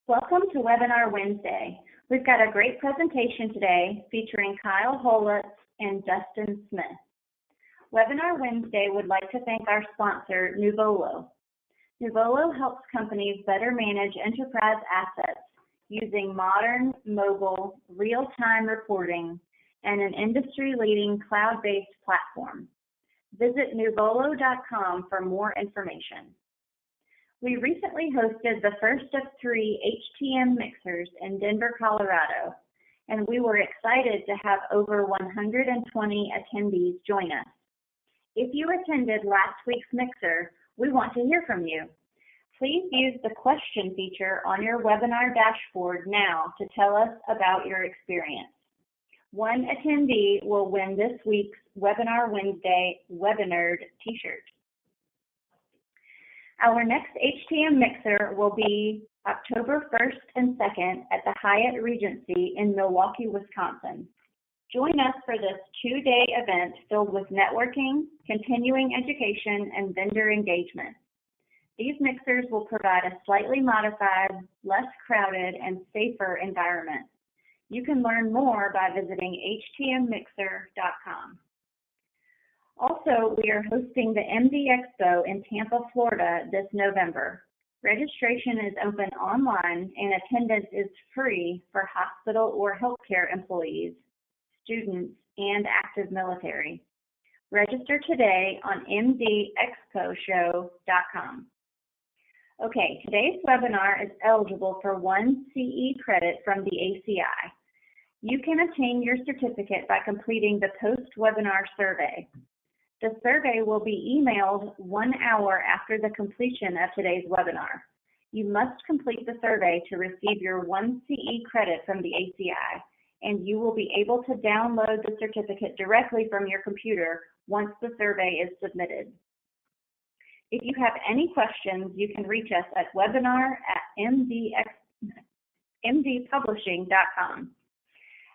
Welcome to Webinar Wednesday. We've got a great presentation today featuring Kyle Holetz and Dustin Smith. Webinar Wednesday would like to thank our sponsor, Nuvolo. Nuvolo helps companies better manage enterprise assets using modern, mobile, real-time reporting and an industry-leading cloud-based platform. Visit nuvolo.com for more information. We recently hosted the first of 3 HTM mixers in Denver, Colorado, and we were excited to have over 120 attendees join us. If you attended last week's mixer, we want to hear from you. Please use the question feature on your webinar dashboard now to tell us about your experience. One attendee will win this week's Webinar Wednesday Webinerd t-shirt. Our next HTM mixer will be October 1st and 2nd at the Hyatt Regency in Milwaukee, Wisconsin. Join us for this 2-day event filled with networking, continuing education, and vendor engagement. These mixers will provide a slightly modified, less crowded, and safer environment. You can learn more by visiting htmmixer.com. Also, we are hosting the MD Expo in Tampa, Florida this November. Registration is open online and attendance is free for hospital or healthcare employees, students, and active military. Register today on mdexposhow.com. Okay, today's webinar is eligible for 1 CE credit from the ACI. You can obtain your certificate by completing the post-webinar survey. The survey will be emailed 1 hour after the completion of today's webinar. You must complete the survey to receive your 1 CE credit from the ACI, and you will be able to download the certificate directly from your computer once the survey is submitted. If you have any questions, you can reach us at webinar@mdpublishing.com.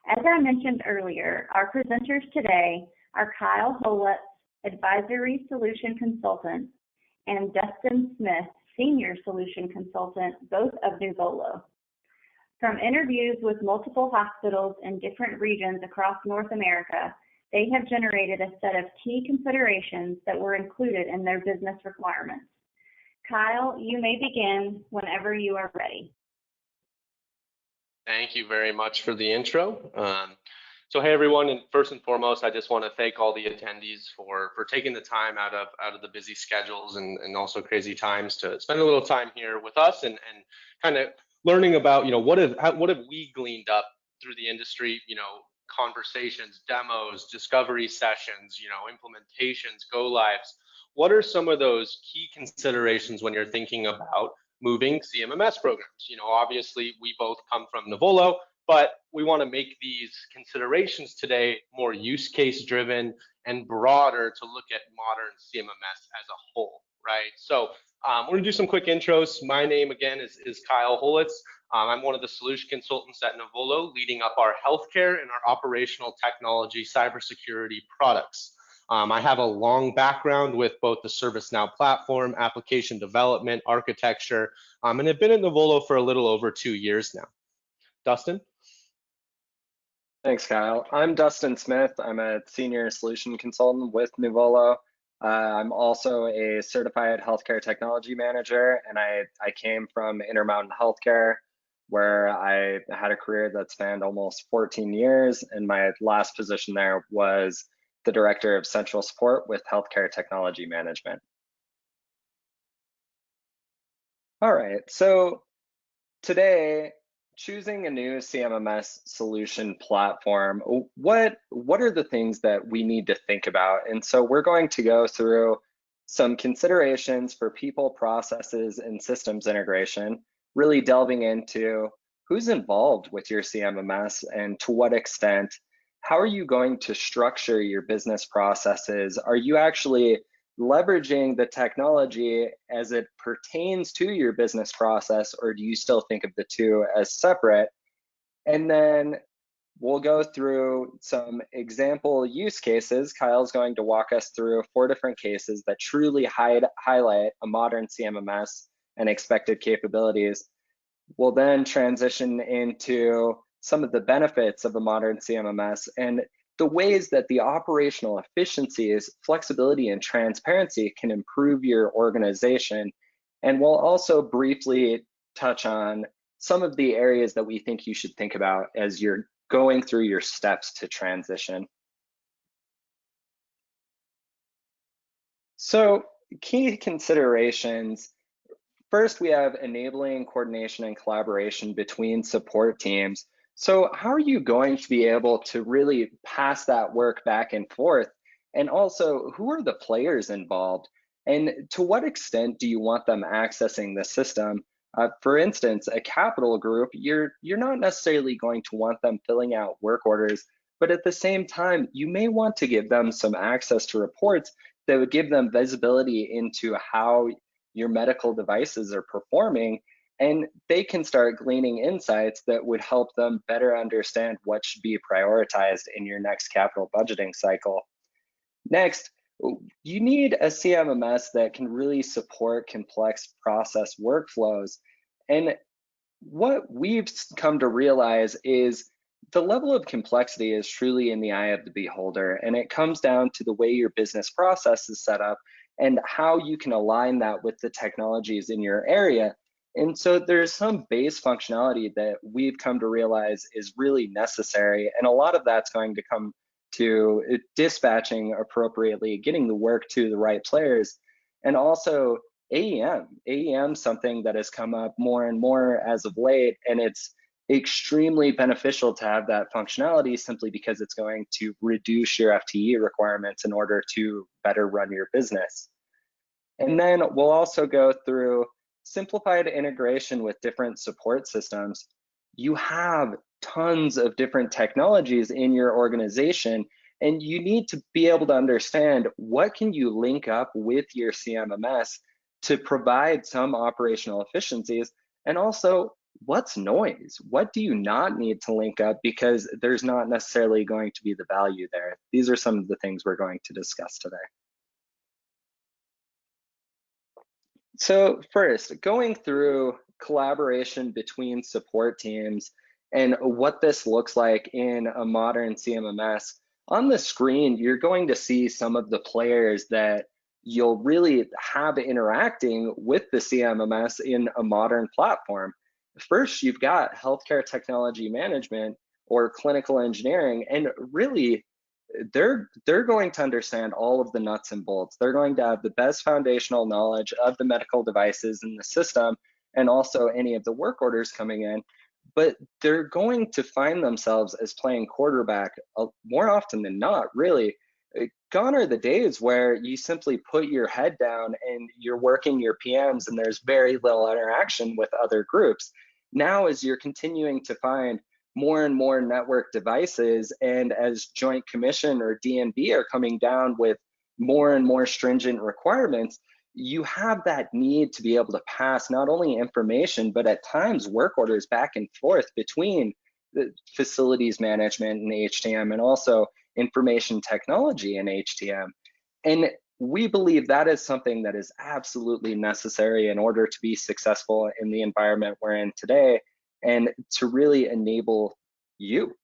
As I mentioned earlier, our presenters today are Kyle Holetz, Advisory Solution Consultant, and Dustin Smith, Senior Solution Consultant, both of Nuvolo. From interviews with multiple hospitals in different regions across North America, they have generated a set of key considerations that were included in their business requirements. Kyle, you may begin whenever you are ready. Thank you very much for the intro. So hey everyone, and first and foremost, I just want to thank all the attendees for taking the time out of the busy schedules and also crazy times to spend a little time here with us and kind of learning about, what have we gleaned up through the industry, conversations, demos, discovery sessions, implementations, go lives. What are some of those key considerations when you're thinking about moving CMMS programs? Obviously we both come from Nuvolo, but we want to make these considerations today more use case driven and broader to look at modern CMMS as a whole, right? So we're going to do some quick intros. My name again is Kyle Holetz. I'm one of the solution consultants at Nuvolo, leading up our healthcare and our operational technology cybersecurity products. I have a long background with both the ServiceNow platform, application development, architecture, and have been at Nuvolo for a little over 2 years now. Dustin? Thanks, Kyle. I'm Dustin Smith. I'm a senior solution consultant with Nuvolo. I'm also a certified healthcare technology manager, and I came from Intermountain Healthcare, where I had a career that spanned almost 14 years, and my last position there was the Director of Central Support with Healthcare Technology Management. All right, so today, choosing a new CMMS solution platform, what are the things that we need to think about? And so we're going to go through some considerations for people, processes, and systems integration, really delving into who's involved with your CMMS and to what extent. How are you going to structure your business processes? Are you actually leveraging the technology as it pertains to your business process, or do you still think of the two as separate? And then we'll go through some example use cases. Kyle's going to walk us through 4 different cases that truly highlight a modern CMMS and expected capabilities. We'll then transition into some of the benefits of a modern CMMS and the ways that the operational efficiencies, flexibility, and transparency can improve your organization. And we'll also briefly touch on some of the areas that we think you should think about as you're going through your steps to transition. So, key considerations. First, we have enabling coordination and collaboration between support teams. So how are you going to be able to really pass that work back and forth? And also, who are the players involved? And to what extent do you want them accessing the system? For instance, a capital group, you're not necessarily going to want them filling out work orders, but at the same time, you may want to give them some access to reports that would give them visibility into how your medical devices are performing, and they can start gleaning insights that would help them better understand what should be prioritized in your next capital budgeting cycle. Next, you need a CMMS that can really support complex process workflows. And what we've come to realize is the level of complexity is truly in the eye of the beholder, and it comes down to the way your business process is set up and how you can align that with the technologies in your area. And so there's some base functionality that we've come to realize is really necessary, and a lot of that's going to come to dispatching appropriately, getting the work to the right players, and also AEM, something that has come up more and more as of late, and it's extremely beneficial to have that functionality simply because it's going to reduce your FTE requirements in order to better run your business. And then we'll also go through simplified integration with different support systems. You have tons of different technologies in your organization, and you need to be able to understand what can you link up with your CMMS to provide some operational efficiencies, and also what's noise? What do you not need to link up because there's not necessarily going to be the value there? These are some of the things we're going to discuss today. So first, going through collaboration between support teams and what this looks like in a modern CMMS. On the screen, you're going to see some of the players that you'll really have interacting with the CMMS in a modern platform. First, you've got healthcare technology management or clinical engineering, and really they're going to understand all of the nuts and bolts. They're going to have the best foundational knowledge of the medical devices in the system and also any of the work orders coming in, but they're going to find themselves as playing quarterback more often than not, really. Gone are the days where you simply put your head down and you're working your PMs and there's very little interaction with other groups. Now, as you're continuing to find more and more network devices, and as Joint Commission or DNB are coming down with more and more stringent requirements, you have that need to be able to pass not only information, but at times work orders back and forth between the facilities management and HTM, and also information technology and HTM. And we believe that is something that is absolutely necessary in order to be successful in the environment we're in today and to really enable you.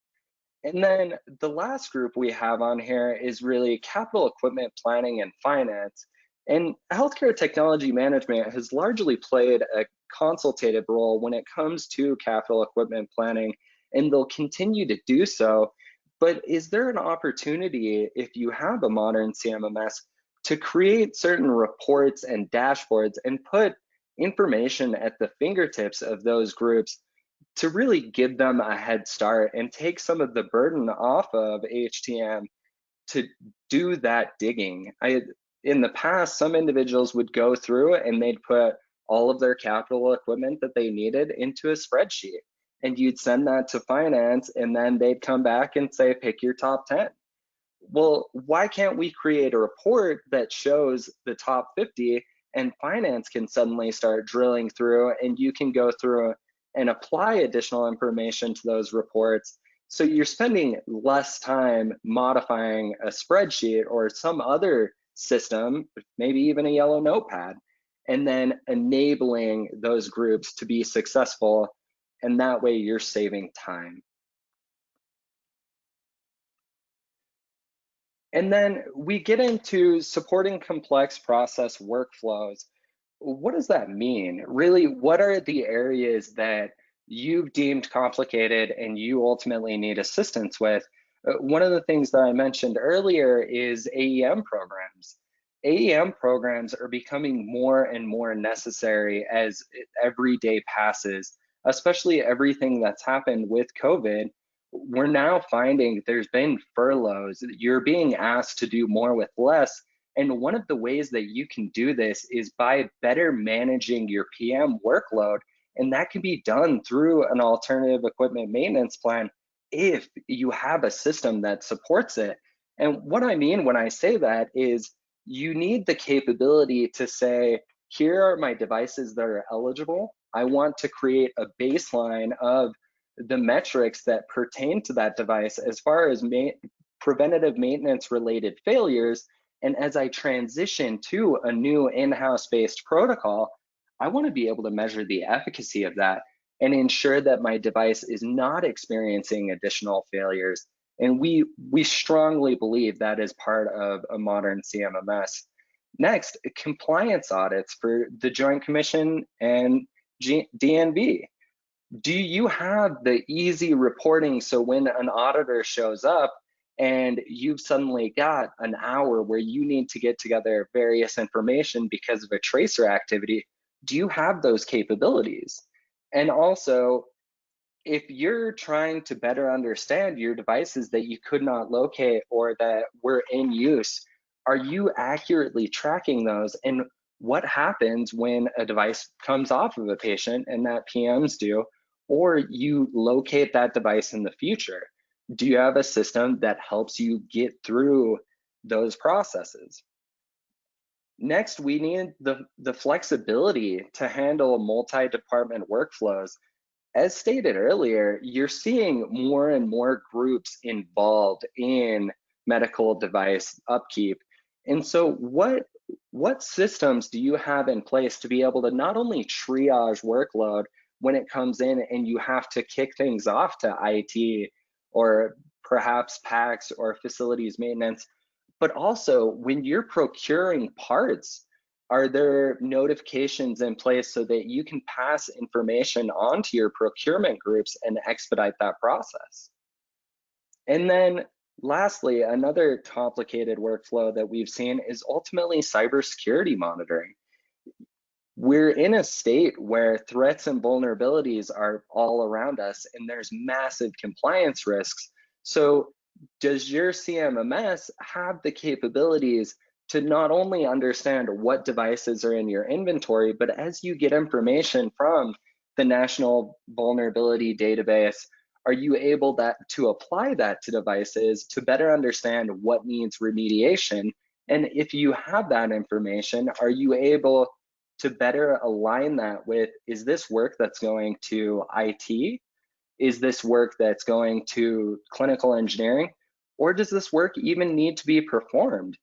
And then the last group we have on here is really capital equipment planning and finance. And healthcare technology management has largely played a consultative role when it comes to capital equipment planning, and they'll continue to do so. But is there an opportunity, if you have a modern CMMS, to create certain reports and dashboards and put information at the fingertips of those groups to really give them a head start and take some of the burden off of HTM to do that digging? In the past, some individuals would go through and they'd put all of their capital equipment that they needed into a spreadsheet, and you'd send that to finance, and then they'd come back and say, pick your top 10. Well, why can't we create a report that shows the top 50, and finance can suddenly start drilling through, and you can go through and apply additional information to those reports. So you're spending less time modifying a spreadsheet or some other system, maybe even a yellow notepad, and then enabling those groups to be successful and that way you're saving time. And then we get into supporting complex process workflows. What does that mean? Really, what are the areas that you've deemed complicated and you ultimately need assistance with? One of the things that I mentioned earlier is AEM programs. AEM programs are becoming more and more necessary as every day passes, especially everything that's happened with COVID. We're now finding there's been furloughs. You're being asked to do more with less. And one of the ways that you can do this is by better managing your PM workload. And that can be done through an alternative equipment maintenance plan if you have a system that supports it. And what I mean when I say that is you need the capability to say, here are my devices that are eligible. I want to create a baseline of the metrics that pertain to that device as far as preventative maintenance related failures. And as I transition to a new in-house based protocol, I want to be able to measure the efficacy of that and ensure that my device is not experiencing additional failures. And we strongly believe that is part of a modern CMMS. Next, compliance audits for the Joint Commission and DNV. Do you have the easy reporting so when an auditor shows up and you've suddenly got an hour where you need to get together various information because of a tracer activity, do you have those capabilities? And also, if you're trying to better understand your devices that you could not locate or that were in use, are you accurately tracking those? And what happens when a device comes off of a patient and that PMs do, or you locate that device in the future? Do you have a system that helps you get through those processes? Next, we need the flexibility to handle multi-department workflows. As stated earlier, you're seeing more and more groups involved in medical device upkeep. And so what systems do you have in place to be able to not only triage workload when it comes in and you have to kick things off to IT or perhaps PACS or facilities maintenance, but also when you're procuring parts, are there notifications in place so that you can pass information on to your procurement groups and expedite that process? And then lastly, another complicated workflow that we've seen is ultimately cybersecurity monitoring. We're in a state where threats and vulnerabilities are all around us and there's massive compliance risks. So does your CMMS have the capabilities to not only understand what devices are in your inventory, but as you get information from the National Vulnerability Database, are you able to apply that to devices to better understand what needs remediation? And if you have that information, are you able to better align that with, is this work that's going to IT? Is this work that's going to clinical engineering? Or does this work even need to be performed?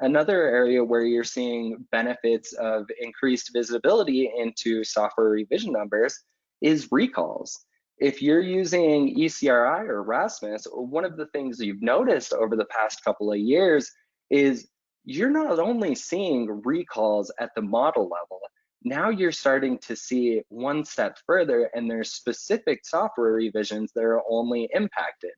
Another area where you're seeing benefits of increased visibility into software revision numbers is recalls. If you're using ECRI or Rasmus, one of the things you've noticed over the past couple of years is you're not only seeing recalls at the model level, now you're starting to see one step further and there's specific software revisions that are only impacted.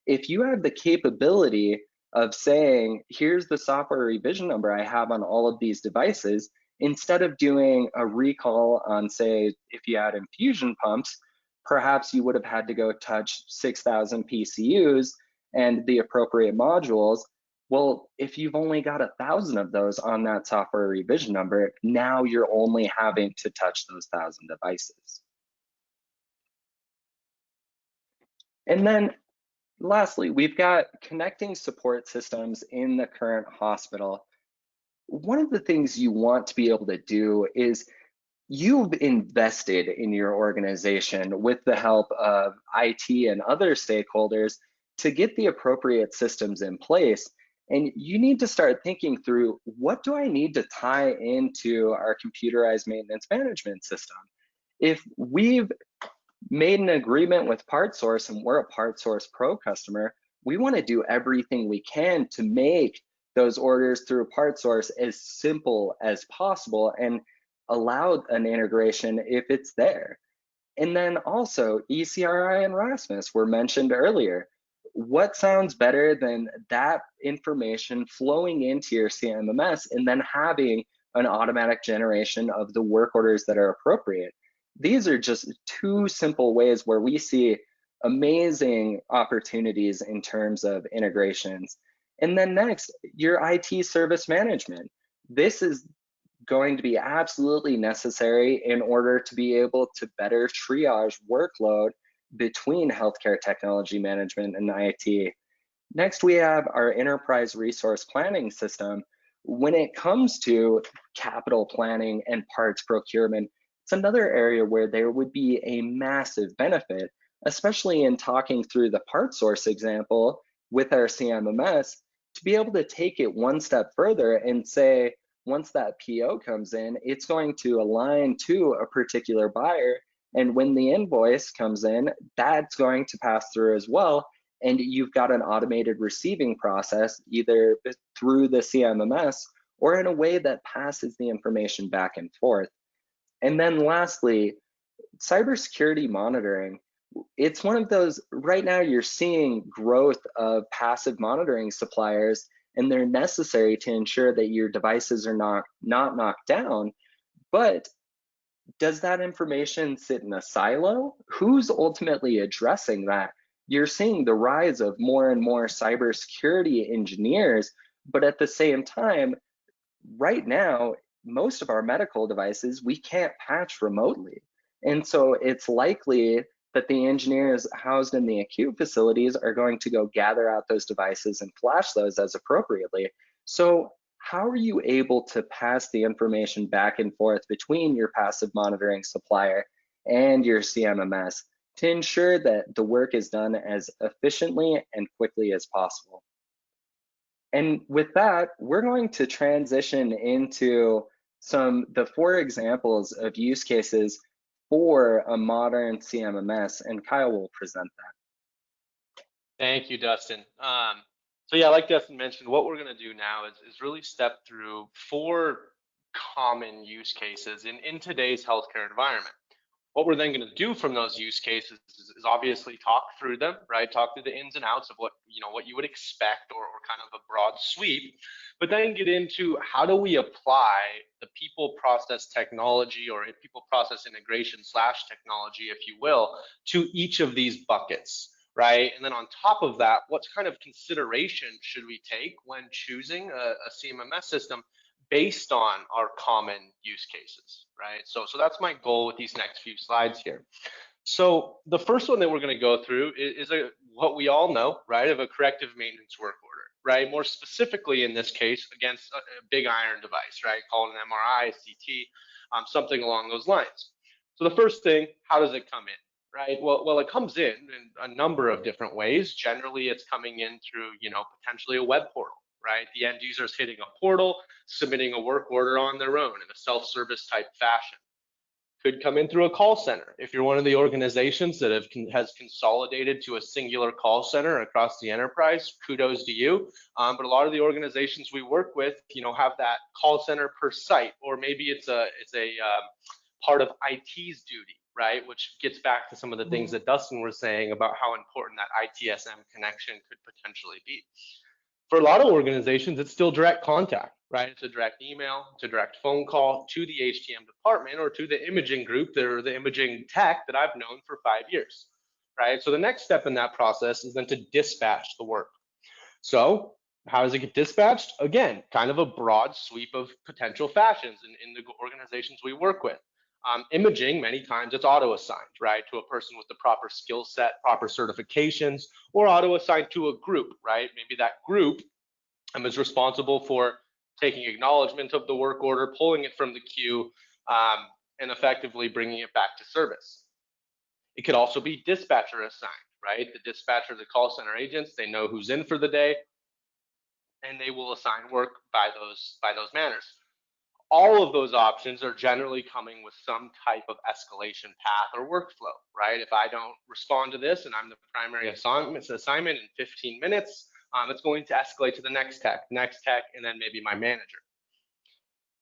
If you have the capability of saying, here's the software revision number I have on all of these devices, instead of doing a recall on, say, if you had infusion pumps, perhaps you would have had to go touch 6,000 PCUs and the appropriate modules. Well, if you've only got 1,000 of those on that software revision number, now you're only having to touch those 1,000 devices. And then lastly, we've got connecting support systems in the current hospital. One of the things you want to be able to do is you've invested in your organization with the help of IT and other stakeholders to get the appropriate systems in place. And you need to start thinking through, what do I need to tie into our computerized maintenance management system? If we've made an agreement with PartSource and we're a PartSource Pro customer, we want to do everything we can to make those orders through PartSource as simple as possible and allow an integration if it's there. And then also ECRI and Rasmus were mentioned earlier. What sounds better than that information flowing into your CMMS and then having an automatic generation of the work orders that are appropriate? These are just two simple ways where we see amazing opportunities in terms of integrations. And then next, your IT service management. This is going to be absolutely necessary in order to be able to better triage workload between healthcare technology management and IT. Next, we have our enterprise resource planning system. When it comes to capital planning and parts procurement, it's another area where there would be a massive benefit, especially in talking through the PartSource example with our CMMS, to be able to take it one step further and say, once that PO comes in, it's going to align to a particular buyer. And when the invoice comes in, that's going to pass through as well. And you've got an automated receiving process, either through the CMMS or in a way that passes the information back and forth. And then lastly, cybersecurity monitoring. It's one of those, right now you're seeing growth of passive monitoring suppliers, and they're necessary to ensure that your devices are not knocked down. But does that information sit in a silo? Who's ultimately addressing that? You're seeing the rise of more and more cybersecurity engineers, but at the same time, right now, most of our medical devices, we can't patch remotely. And so it's likely that the engineers housed in the acute facilities are going to go gather out those devices and flash those as appropriately. So how are you able to pass the information back and forth between your passive monitoring supplier and your CMMS to ensure that the work is done as efficiently and quickly as possible? And with that, we're going to transition into the 4 examples of use cases for a modern CMMS, and Kyle will present that. Thank you, Dustin. So yeah, like Dustin mentioned, what we're going to do now is really step through 4 common use cases in today's healthcare environment. What we're then going to do from those use cases is obviously talk through them, right? Talk through the ins and outs of what you would expect, or kind of a broad sweep, but then get into how do we apply the people process technology, or people process integration / technology, if you will, to each of these buckets, right? And then on top of that, what kind of consideration should we take when choosing a CMMS system based on our common use cases, right? So that's my goal with these next few slides here. So the first one that we're going to go through is what we all know, right, of a corrective maintenance work order, right? More specifically in this case against a big iron device, right? Called an MRI, CT, something along those lines. So the first thing, how does it come in, right? Well, it comes in a number of different ways. Generally, it's coming in through, potentially a web portal, right? The end user is hitting a portal, submitting a work order on their own in a self-service type fashion. Could come in through a call center. If you're one of the organizations that has consolidated to a singular call center across the enterprise, kudos to you. But a lot of the organizations we work with, have that call center per site, or maybe it's a part of IT's duty, right? Which gets back to some of the things that Dustin was saying about how important that ITSM connection could potentially be. For a lot of organizations, it's still direct contact, right? It's a direct email, it's a direct phone call to the HTM department or to the imaging group or the imaging tech that I've known for 5 years, right? So the next step in that process is then to dispatch the work. So how does it get dispatched? Again, kind of a broad sweep of potential fashions in the organizations we work with. Imaging, many times it's auto-assigned, right, to a person with the proper skill set, proper certifications, or auto-assigned to a group, right? Maybe that group is responsible for taking acknowledgement of the work order, pulling it from the queue, and effectively bringing it back to service. It could also be dispatcher assigned, right? The dispatcher, the call center agents, they know who's in for the day, and they will assign work by those manners. all of those options are generally coming with some type of escalation path or workflow, right? If I don't respond to this and I'm the primary assignment in 15 minutes, it's going to escalate to the next tech, and then maybe my manager.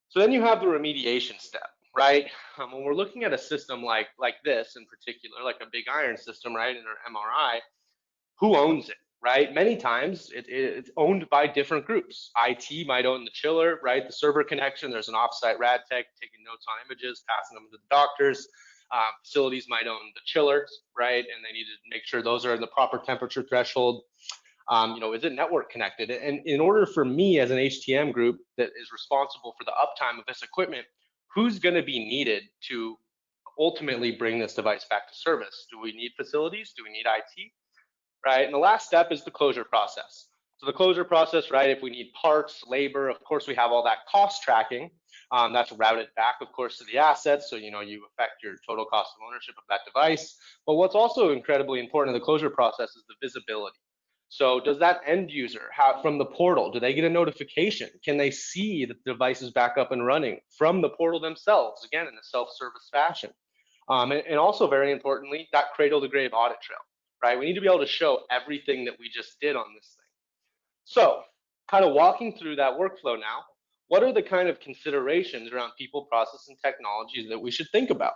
So then you have the remediation step, right? When we're looking at a system like this in particular, like a big iron system, right, in our MRI, who owns it, right? Many times it's owned by different groups. IT might own the chiller, right? The server connection, there's an offsite rad tech taking notes on images, passing them to the doctors. Facilities might own the chillers, right? And they need to make sure those are in the proper temperature threshold. Is it network connected? And in order for me as an HTM group that is responsible for the uptime of this equipment, who's going to be needed to ultimately bring this device back to service? Do we need facilities? Do we need IT? Right? And the last step is the closure process. So the closure process, right, if we need parts, labor, of course, we have all that cost tracking. That's routed back, of course, to the assets. So, you affect your total cost of ownership of that device. But what's also incredibly important in the closure process is the visibility. So does that end user have from the portal, do they get a notification? Can they see that the device is back up and running from the portal themselves, again, in a self-service fashion? And also very importantly, that cradle to grave audit trail. Right? We need to be able to show everything that we just did on this thing. So kind of walking through that workflow now, what are the kind of considerations around people, process, and technologies that we should think about?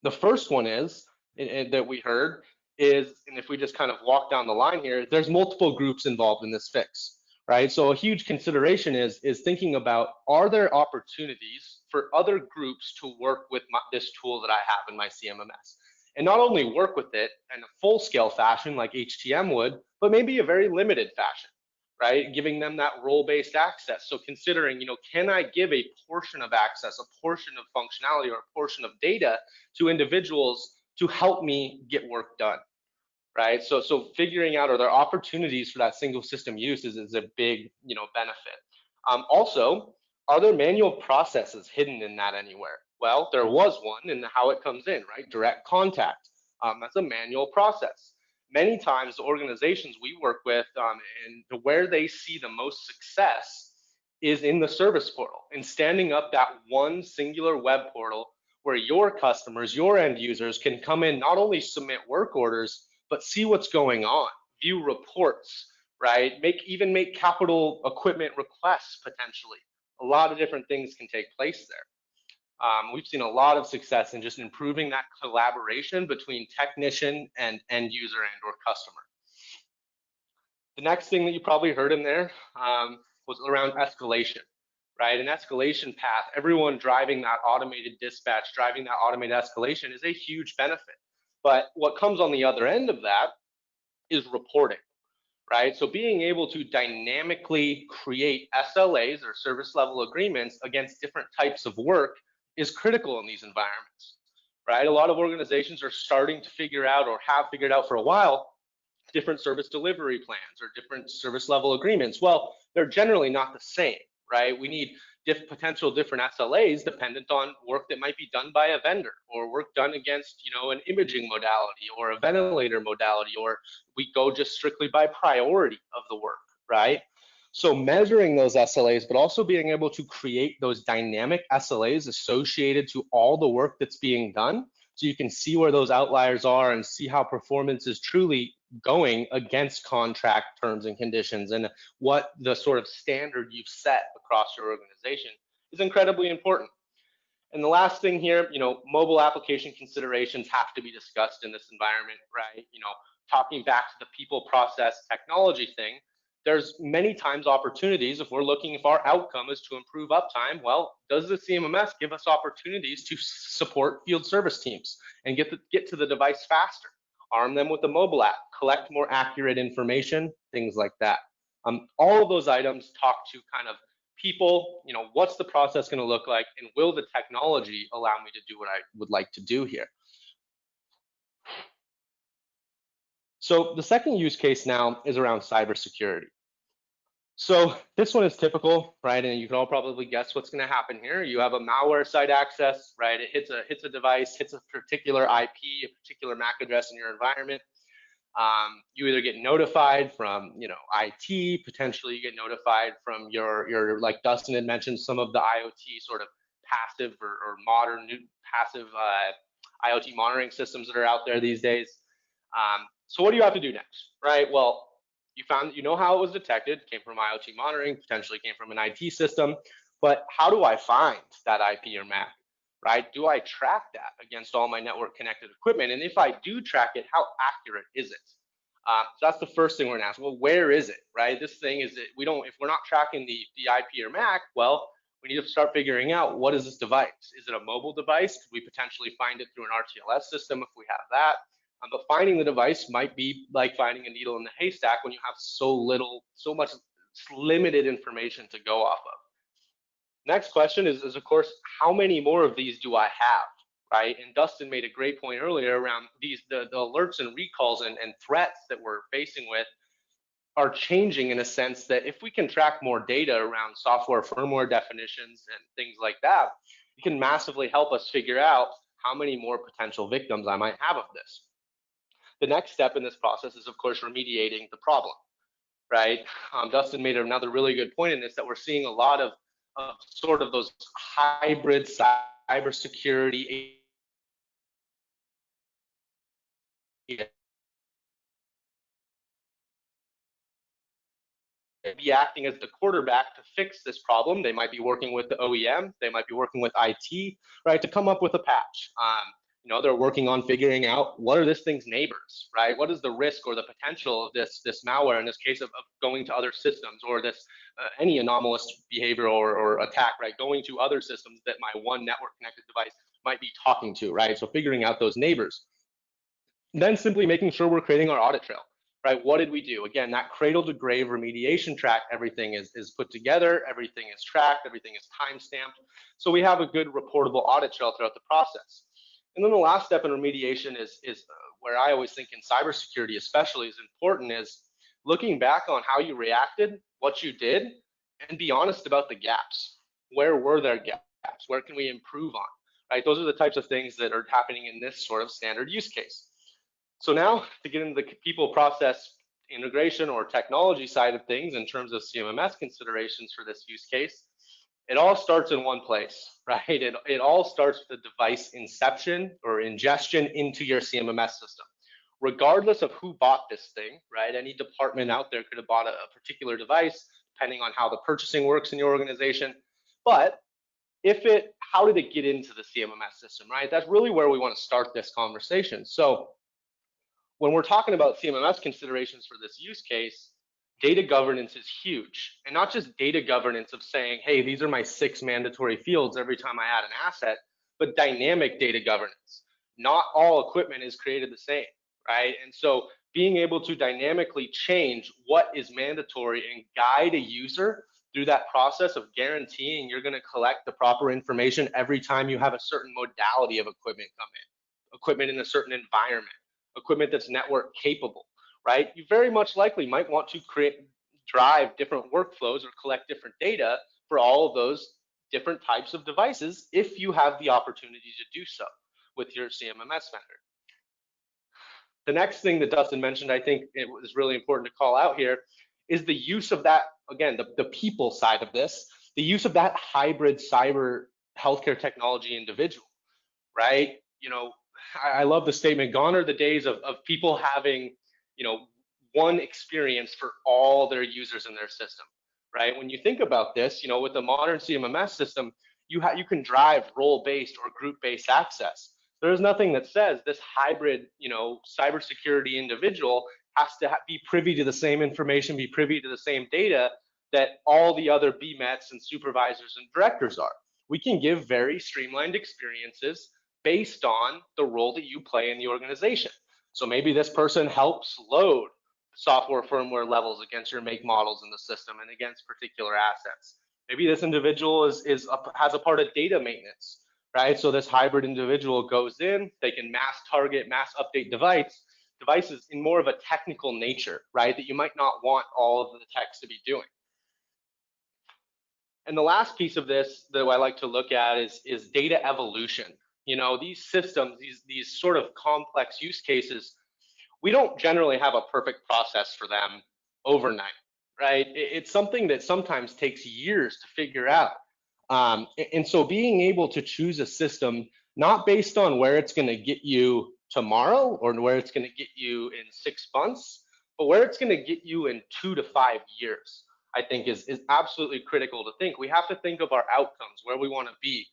The first one is, that we heard is, and if we just kind of walk down the line here, there's multiple groups involved in this fix, right? So a huge consideration is thinking about, are there opportunities for other groups to work with this tool that I have in my CMMS? And not only work with it in a full-scale fashion like HTM would, but maybe a very limited fashion, right? Giving them that role-based access. So considering, can I give a portion of access, a portion of functionality, or a portion of data to individuals to help me get work done, right? So figuring out, are there opportunities for that single system use is a big, benefit. Also, are there manual processes hidden in that anywhere? Well, there was one in how it comes in, right? Direct contact. That's a manual process. Many times, the organizations we work with and where they see the most success is in the service portal and standing up that one singular web portal where your customers, your end users can come in, not only submit work orders, but see what's going on, view reports, right? Make capital equipment requests potentially. A lot of different things can take place there. We've seen a lot of success in just improving that collaboration between technician and end user and or customer. The next thing that you probably heard in there was around escalation, right? An escalation path, everyone driving that automated dispatch, driving that automated escalation is a huge benefit. But what comes on the other end of that is reporting, right? So being able to dynamically create SLAs or service level agreements against different types of work is critical in these environments, right? A lot of organizations are starting to figure out, or have figured out for a while, different service delivery plans or different service level agreements. Well, they're generally not the same, right? We need potential different SLAs dependent on work that might be done by a vendor, or work done against, an imaging modality or a ventilator modality, or we go just strictly by priority of the work, right? So measuring those SLAs, but also being able to create those dynamic SLAs associated to all the work that's being done, so you can see where those outliers are and see how performance is truly going against contract terms and conditions, and what the sort of standard you've set across your organization is incredibly important. And the last thing here, mobile application considerations have to be discussed in this environment, right? Talking back to the people, process, technology thing, there's many times opportunities if our outcome is to improve uptime. Well, does the CMMS give us opportunities to support field service teams and get to the device faster? Arm them with a mobile app, collect more accurate information, things like that. All of those items talk to kind of people, what's the process going to look like, and will the technology allow me to do what I would like to do here? So the second use case now is around cybersecurity. So this one is typical, right? And you can all probably guess what's going to happen here. You have a malware site access, right? It hits a device, hits a particular IP, a particular MAC address in your environment. You either get notified from, IT, potentially you get notified from your like Dustin had mentioned, some of the IoT sort of passive or modern new passive IoT monitoring systems that are out there these days. So what do you have to do next, right? Well, you know how it was detected, came from IoT monitoring, potentially came from an IT system, but how do I find that IP or MAC, right? Do I track that against all my network connected equipment? And if I do track it, how accurate is it? So that's the first thing we're gonna ask. Well, where is it, right? This thing is, if we're not tracking the IP or MAC, well, we need to start figuring out, what is this device? Is it a mobile device? Could we potentially find it through an RTLS system if we have that? But finding the device might be like finding a needle in the haystack when you have so much limited information to go off of. Next question is of course, how many more of these do I have, right? And Dustin made a great point earlier around the alerts and recalls and threats that we're facing with are changing in a sense that if we can track more data around software firmware definitions and things like that, it can massively help us figure out how many more potential victims I might have of this. The next step in this process is, of course, remediating the problem, right? Dustin made another really good point in this, that we're seeing a lot of sort of those hybrid cybersecurity be acting as the quarterback to fix this problem. They might be working with the OEM, they might be working with IT, right, to come up with a patch. They're working on figuring out, what are this thing's neighbors, right? What is the risk or the potential of this malware, in this case of going to other systems, or this any anomalous behavior or attack, right? Going to other systems that my one network connected device might be talking to, right? So figuring out those neighbors. Then simply making sure we're creating our audit trail, right? What did we do? Again, that cradle to grave remediation track, everything is put together, everything is tracked, everything is time-stamped. So we have a good reportable audit trail throughout the process. And then the last step in remediation is where I always think in cybersecurity especially is important, is looking back on how you reacted, what you did, and be honest about the gaps. Where were there gaps? Where can we improve on, right? Those are the types of things that are happening in this sort of standard use case. So now to get into the people, process, integration, or technology side of things in terms of CMMS considerations for this use case, it all starts in one place, right? It all starts with the device inception or ingestion into your CMMS system. Regardless of who bought this thing, right? Any department out there could have bought a particular device, depending on how the purchasing works in your organization. But how did it get into the CMMS system, right? That's really where we want to start this conversation. So when we're talking about CMMS considerations for this use case, data governance is huge. And not just data governance of saying, hey, these are my 6 mandatory fields every time I add an asset, but dynamic data governance. Not all equipment is created the same, right? And so being able to dynamically change what is mandatory and guide a user through that process of guaranteeing you're going to collect the proper information every time you have a certain modality of equipment come in, equipment in a certain environment, equipment that's network capable, right? You very much likely might want to drive different workflows or collect different data for all of those different types of devices if you have the opportunity to do so with your CMMS vendor. The next thing that Dustin mentioned, I think it was really important to call out here, is the use of that, again, the people side of this, the use of that hybrid cyber healthcare technology individual, right? I love the statement, gone are the days of people having, one experience for all their users in their system, right? When you think about this, with the modern CMMS system, you can drive role-based or group-based access. There's nothing that says this hybrid, cybersecurity individual has to be privy to the same information, be privy to the same data that all the other BMETs and supervisors and directors are. We can give very streamlined experiences based on the role that you play in the organization. So maybe this person helps load software firmware levels against your make models in the system and against particular assets. Maybe this individual has a part of data maintenance, right? So this hybrid individual goes in, they can mass target, mass update devices in more of a technical nature, right? That you might not want all of the techs to be doing. And the last piece of this that I like to look at is data evolution. These systems, these sort of complex use cases, we don't generally have a perfect process for them overnight, right? It's something that sometimes takes years to figure out. And so being able to choose a system, not based on where it's going to get you tomorrow or where it's going to get you in 6 months, but where it's going to get you in 2 to 5 years, I think is absolutely critical to think. We have to think of our outcomes, where we want to be.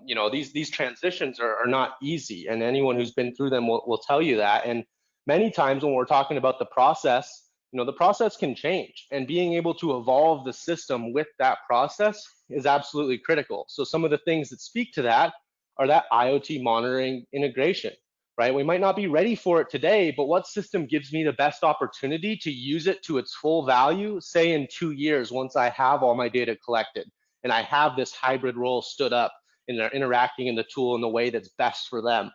You know, these transitions are not easy, and anyone who's been through them will tell you that. And many times when we're talking about the process, you know, the process can change, and being able to evolve the system with that process is absolutely critical. So some of the things that speak to that are that IoT monitoring integration, right? We might not be ready for it today, but what system gives me the best opportunity to use it to its full value, say in 2 years, once I have all my data collected and I have this hybrid role stood up and they're interacting in the tool in the way that's best for them,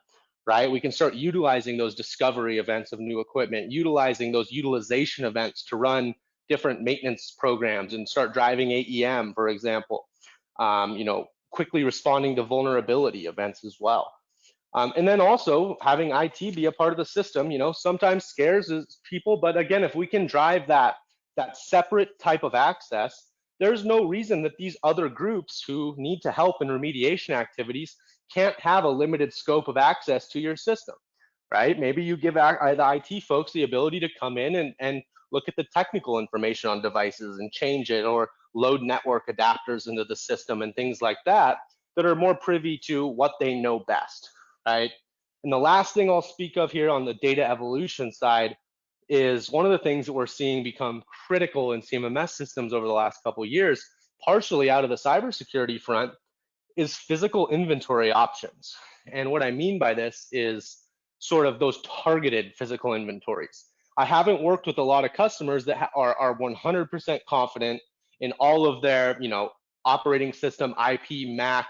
right? We can start utilizing those discovery events of new equipment, utilizing those utilization events to run different maintenance programs and start driving AEM, for example. You know, quickly responding to vulnerability events as well. And then also having IT be a part of the system, you know, sometimes scares people, but again, if we can drive that separate type of access, there's no reason that these other groups who need to help in remediation activities can't have a limited scope of access to your system, right? Maybe you give the IT folks the ability to come in and look at the technical information on devices and change it, or load network adapters into the system and things like that are more privy to what they know best, right? And the last thing I'll speak of here on the data evolution side is one of the things that we're seeing become critical in CMMS systems over the last couple of years, partially out of the cybersecurity front, is physical inventory options. And what I mean by this is sort of those targeted physical inventories. I haven't worked with a lot of customers that are 100% confident in all of their, you know, operating system, IP, MAC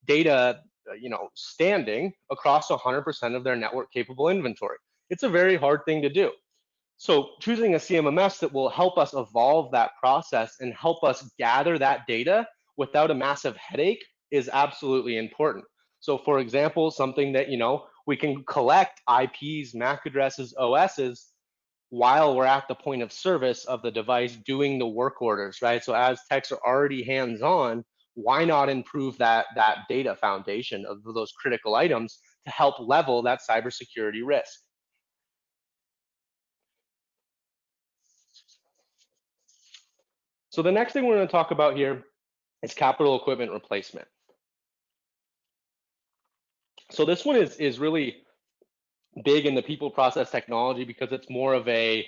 data, you know, standing across 100% of their network capable inventory. It's a very hard thing to do. So choosing a CMMS that will help us evolve that process and help us gather that data without a massive headache is absolutely important. So for example, something that, you know, we can collect IPs, MAC addresses, OSs while we're at the point of service of the device doing the work orders, right? So as techs are already hands-on, why not improve that data foundation of those critical items to help level that cybersecurity risk? So the next thing we're going to talk about here is capital equipment replacement. So this one is really big in the people process technology because it's more of a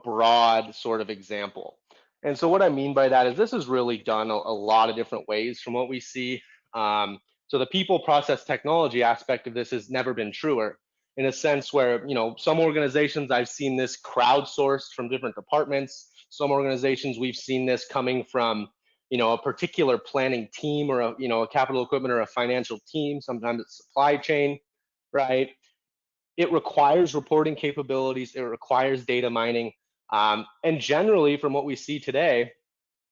broad sort of example. And so what I mean by that is this is really done a lot of different ways from what we see. So the people process technology aspect of this has never been truer, in a sense where, you know, some organizations I've seen this crowdsourced from different departments. Some organizations we've seen this coming from, you know, a particular planning team or a capital equipment or a financial team. Sometimes it's supply chain, right? It requires reporting capabilities. It requires data mining. And generally, from what we see today,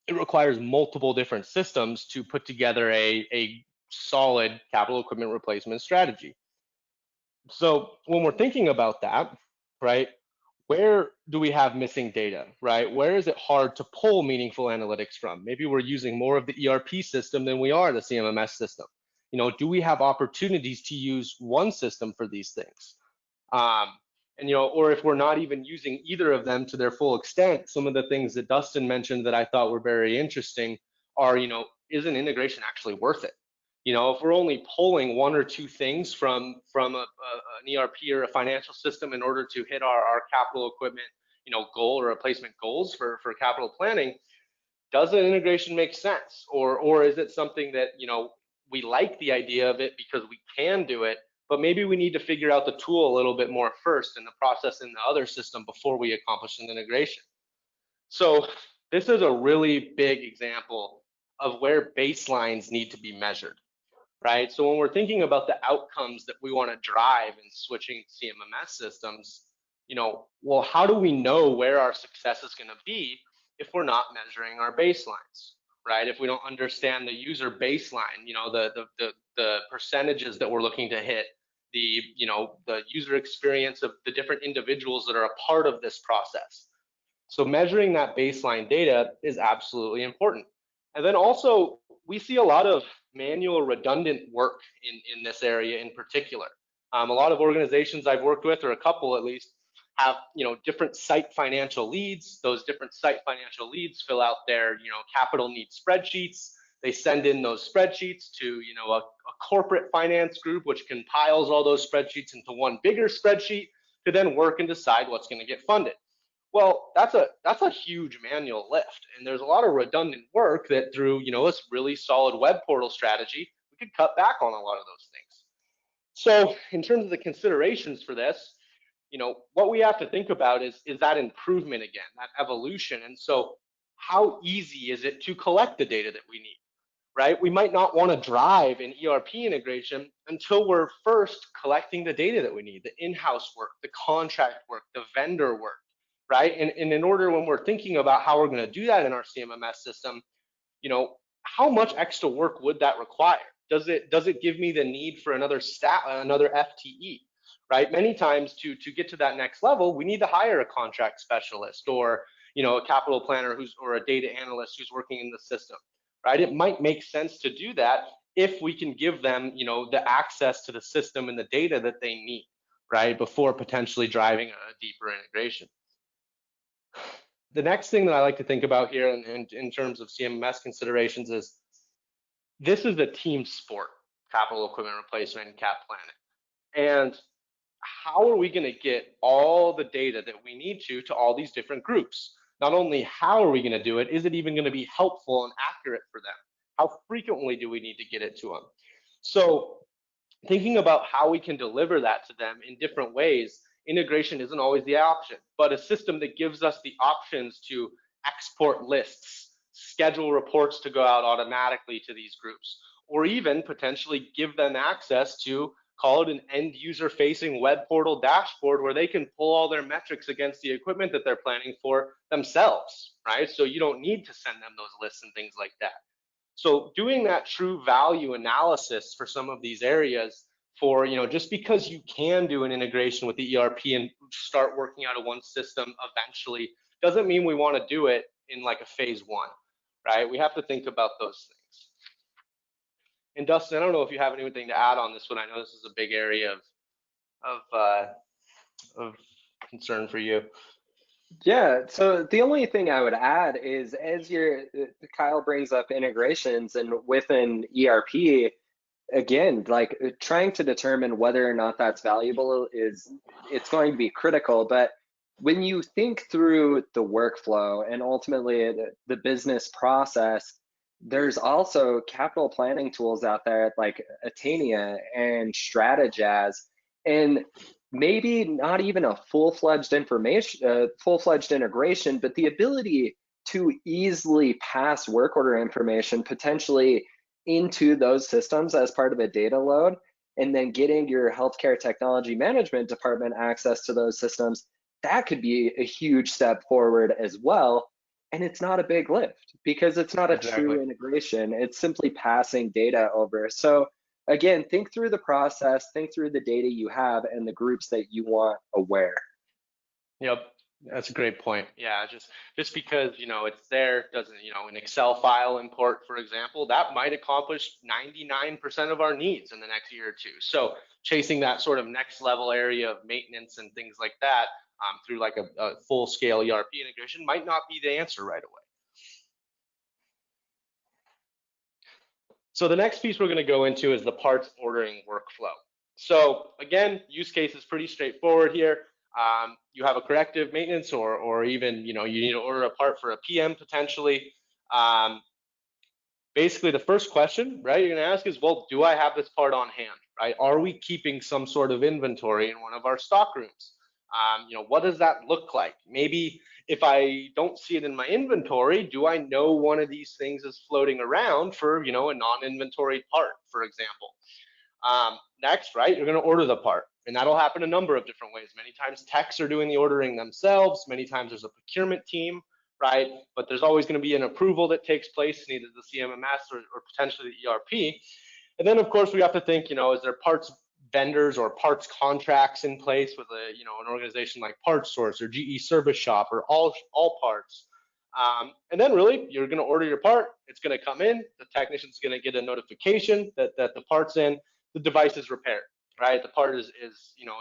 it requires multiple different systems to put together a solid capital equipment replacement strategy. So when we're thinking about that, right, where do we have missing data, right? Where is it hard to pull meaningful analytics from? Maybe we're using more of the ERP system than we are the CMMS system. You know, do we have opportunities to use one system for these things? And, you know, or if we're not even using either of them to their full extent, some of the things that Dustin mentioned that I thought were very interesting are, you know, is an integration actually worth it? You know, if we're only pulling one or two things from an ERP or a financial system in order to hit our capital equipment, you know, goal or replacement goals for capital planning, does an integration make sense? Or is it something that, you know, we like the idea of it because we can do it, but maybe we need to figure out the tool a little bit more first and the process in the other system before we accomplish an integration. So this is a really big example of where baselines need to be measured, right? So when we're thinking about the outcomes that we want to drive in switching CMMS systems, you know, well, how do we know where our success is going to be if we're not measuring our baselines, right? If we don't understand the user baseline, you know, the percentages that we're looking to hit, the, the user experience of the different individuals that are a part of this process. So measuring that baseline data is absolutely important. And then also, we see a lot of manual redundant work in this area in particular. A lot of organizations I've worked with, or a couple at least, have different site financial leads. Those different site financial leads fill out their capital needs spreadsheets. They send in those spreadsheets to a corporate finance group, which compiles all those spreadsheets into one bigger spreadsheet to then work and decide what's going to get funded. Well, that's a huge manual lift, and there's a lot of redundant work that through this really solid web portal strategy, we could cut back on a lot of those things. So in terms of the considerations for this, what we have to think about is that improvement again, that evolution. And so how easy is it to collect the data that we need, right? We might not want to drive an ERP integration until we're first collecting the data that we need, the in-house work, the contract work, the vendor work, right? And in order, when we're thinking about how we're going to do that in our CMMS system, how much extra work would that require? Does it give me the need for another FTE? Right? Many times to get to that next level, we need to hire a contract specialist or a capital planner or a data analyst who's working in the system. Right? It might make sense to do that if we can give them the access to the system and the data that they need, right? Before potentially driving a deeper integration. The next thing that I like to think about here in terms of CMMS considerations is this is a team sport, capital equipment replacement and cap planning. And how are we going to get all the data that we need to all these different groups? Not only how are we going to do it, is it even going to be helpful and accurate for them? How frequently do we need to get it to them? So thinking about how we can deliver that to them in different ways, integration isn't always the option, but a system that gives us the options to export lists, schedule reports to go out automatically to these groups, or even potentially give them access to, call it an end user facing web portal dashboard where they can pull all their metrics against the equipment that they're planning for themselves, right? So you don't need to send them those lists and things like that. So doing that true value analysis for some of these areas for, just because you can do an integration with the ERP and start working out of one system eventually, doesn't mean we want to do it in like a phase one, right? We have to think about those things. And Dustin, I don't know if you have anything to add on this one. I know this is a big area of concern for you. Yeah, so the only thing I would add is as Kyle brings up integrations and with an ERP, again, like trying to determine whether or not that's valuable it's going to be critical. But when you think through the workflow and ultimately the business process, there's also capital planning tools out there like Atania and Strategaz, and maybe not even a full-fledged integration, but the ability to easily pass work order information potentially into those systems as part of a data load, and then getting your healthcare technology management department access to those systems, that could be a huge step forward as well. And it's not a big lift because it's not a true integration. It's simply passing data over. So again, think through the process, think through the data you have and the groups that you want aware. Yep, that's a great point. Yeah, just because it's there doesn't, an Excel file import, for example, that might accomplish 99% of our needs in the next year or two. So chasing that sort of next level area of maintenance and things like that through like a full scale ERP integration might not be the answer right away. So the next piece we're going to go into is the parts ordering workflow. So again, use case is pretty straightforward here. You have a corrective maintenance or even, you need to order a part for a PM potentially. Basically the first question, right, you're going to ask is, well, do I have this part on hand, right? Are we keeping some sort of inventory in one of our stock rooms? What does that look like? Maybe if I don't see it in my inventory, do I know one of these things is floating around for, a non-inventory part, for example? Next, right, you're going to order the part, and that'll happen a number of different ways. Many times techs are doing the ordering themselves. Many times there's a procurement team, right? But there's always going to be an approval that takes place in either the CMMS or potentially the ERP. And then, of course, we have to think, is there parts vendors or parts contracts in place with an organization like Parts Source or GE Service Shop or all parts. And then really you're going to order your part, it's going to come in, the technician's going to get a notification that the part's in, the device is repaired, right? The part is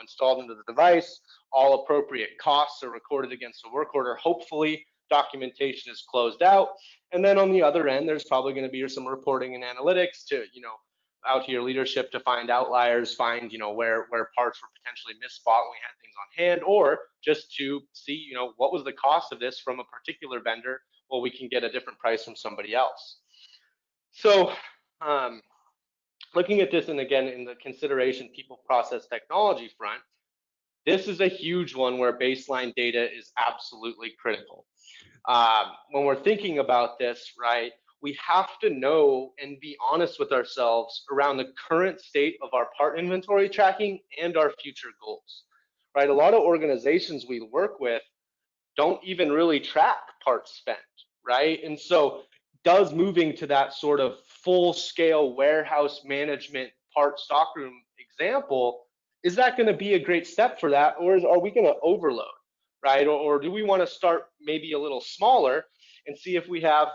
installed into the device, all appropriate costs are recorded against a work order, hopefully documentation is closed out, and then on the other end there's probably going to be some reporting and analytics to out to your leadership to find outliers, find where parts were potentially misbought when we had things on hand, or just to see what was the cost of this from a particular vendor. Well, we can get a different price from somebody else. So looking at this, and again in the consideration people, process, technology front, this is a huge one where baseline data is absolutely critical. When we're thinking about this, right, we have to know and be honest with ourselves around the current state of our part inventory tracking and our future goals, right? A lot of organizations we work with don't even really track parts spent, right? And so does moving to that sort of full scale warehouse management part stockroom example, is that going to be a great step for that, or are we going to overload, right? Or do we want to start maybe a little smaller and see if we have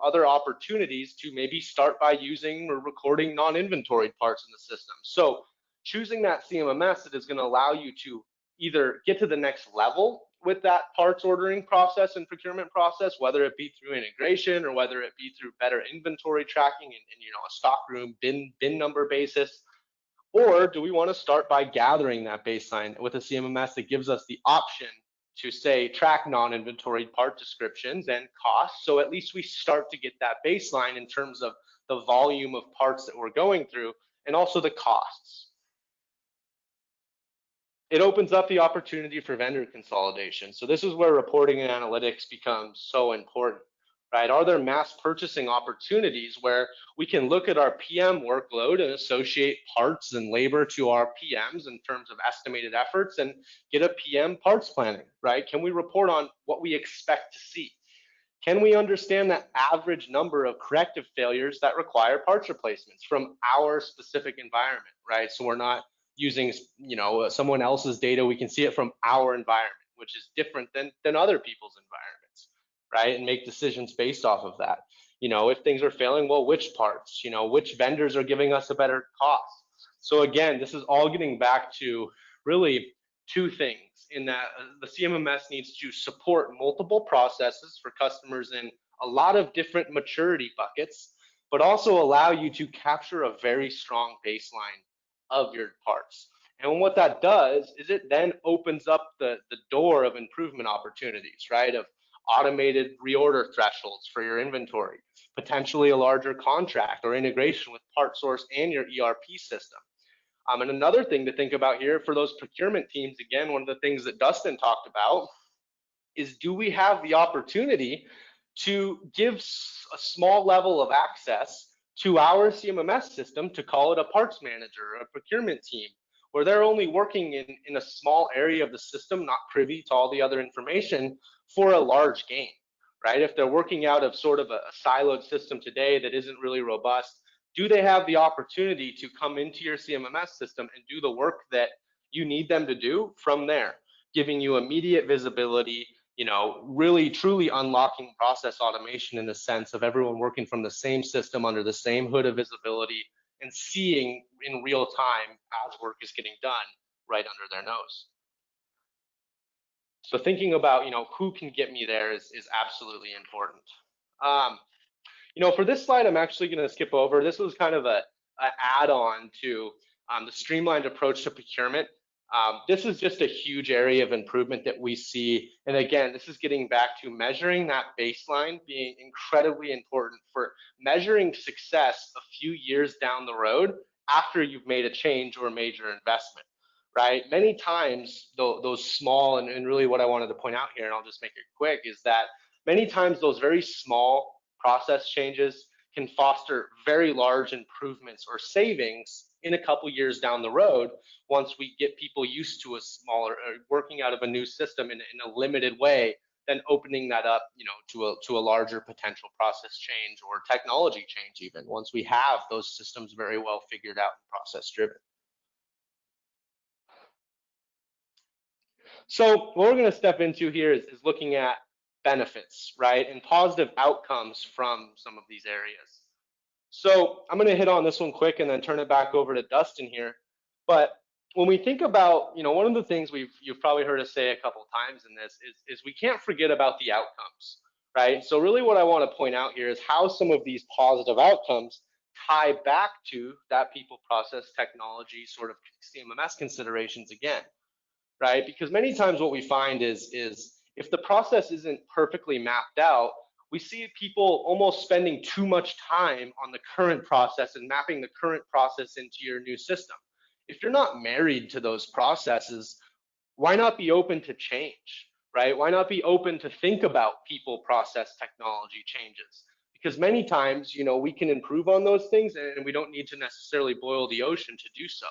other opportunities to maybe start by using or recording non-inventoried parts in the system? So choosing that CMMS that is going to allow you to either get to the next level with that parts ordering process and procurement process, whether it be through integration or whether it be through better inventory tracking and a stockroom bin number basis. Or do we want to start by gathering that baseline with a CMMS that gives us the option to say track non-inventory part descriptions and costs, so at least we start to get that baseline in terms of the volume of parts that we're going through and also the costs. It opens up the opportunity for vendor consolidation. So this is where reporting and analytics becomes so important, right? Are there mass purchasing opportunities where we can look at our PM workload and associate parts and labor to our PMs in terms of estimated efforts and get a PM parts planning, right? Can we report on what we expect to see? Can we understand the average number of corrective failures that require parts replacements from our specific environment, right? So we're not using someone else's data, we can see it from our environment, which is different than other people's environments, right? And make decisions based off of that. If things are failing, well, which parts, which vendors are giving us a better cost? So again, this is all getting back to really two things in that the CMMS needs to support multiple processes for customers in a lot of different maturity buckets, but also allow you to capture a very strong baseline of your parts. And what that does is it then opens up the door of improvement opportunities, right? Of automated reorder thresholds for your inventory, potentially a larger contract or integration with Part Source and your ERP system. And another thing to think about here for those procurement teams, again, one of the things that Dustin talked about is, do we have the opportunity to give a small level of access to our CMMS system to call it a parts manager or a procurement team, where they're only working in a small area of the system, not privy to all the other information for a large gain, right? If they're working out of sort of a siloed system today that isn't really robust, do they have the opportunity to come into your CMMS system and do the work that you need them to do from there, giving you immediate visibility, really truly unlocking process automation in the sense of everyone working from the same system under the same hood of visibility and seeing in real time as work is getting done right under their nose. So thinking about, who can get me there is absolutely important. For this slide, I'm actually going to skip over. This was kind of an add-on to the streamlined approach to procurement. This is just a huge area of improvement that we see. And again, this is getting back to measuring that baseline being incredibly important for measuring success a few years down the road after you've made a change or a major investment, right? Many times, those small, and really what I wanted to point out here, and I'll just make it quick, is that many times those very small process changes can foster very large improvements or savings in a couple years down the road once we get people used to a smaller, working out of a new system in a limited way, then opening that up, to a larger potential process change or technology change even once we have those systems very well figured out and process driven. So what we're going to step into here is looking at benefits, right, and positive outcomes from some of these areas. So I'm going to hit on this one quick and then turn it back over to Dustin here. But when we think about, one of the things you've probably heard us say a couple times in this is we can't forget about the outcomes, right? So really what I want to point out here is how some of these positive outcomes tie back to that people, process, technology sort of CMMS considerations again, right? Because many times what we find is if the process isn't perfectly mapped out, we see people almost spending too much time on the current process and mapping the current process into your new system. If you're not married to those processes, why not be open to change, right? Why not be open to think about people, process, technology changes? Because many times, we can improve on those things and we don't need to necessarily boil the ocean to do so.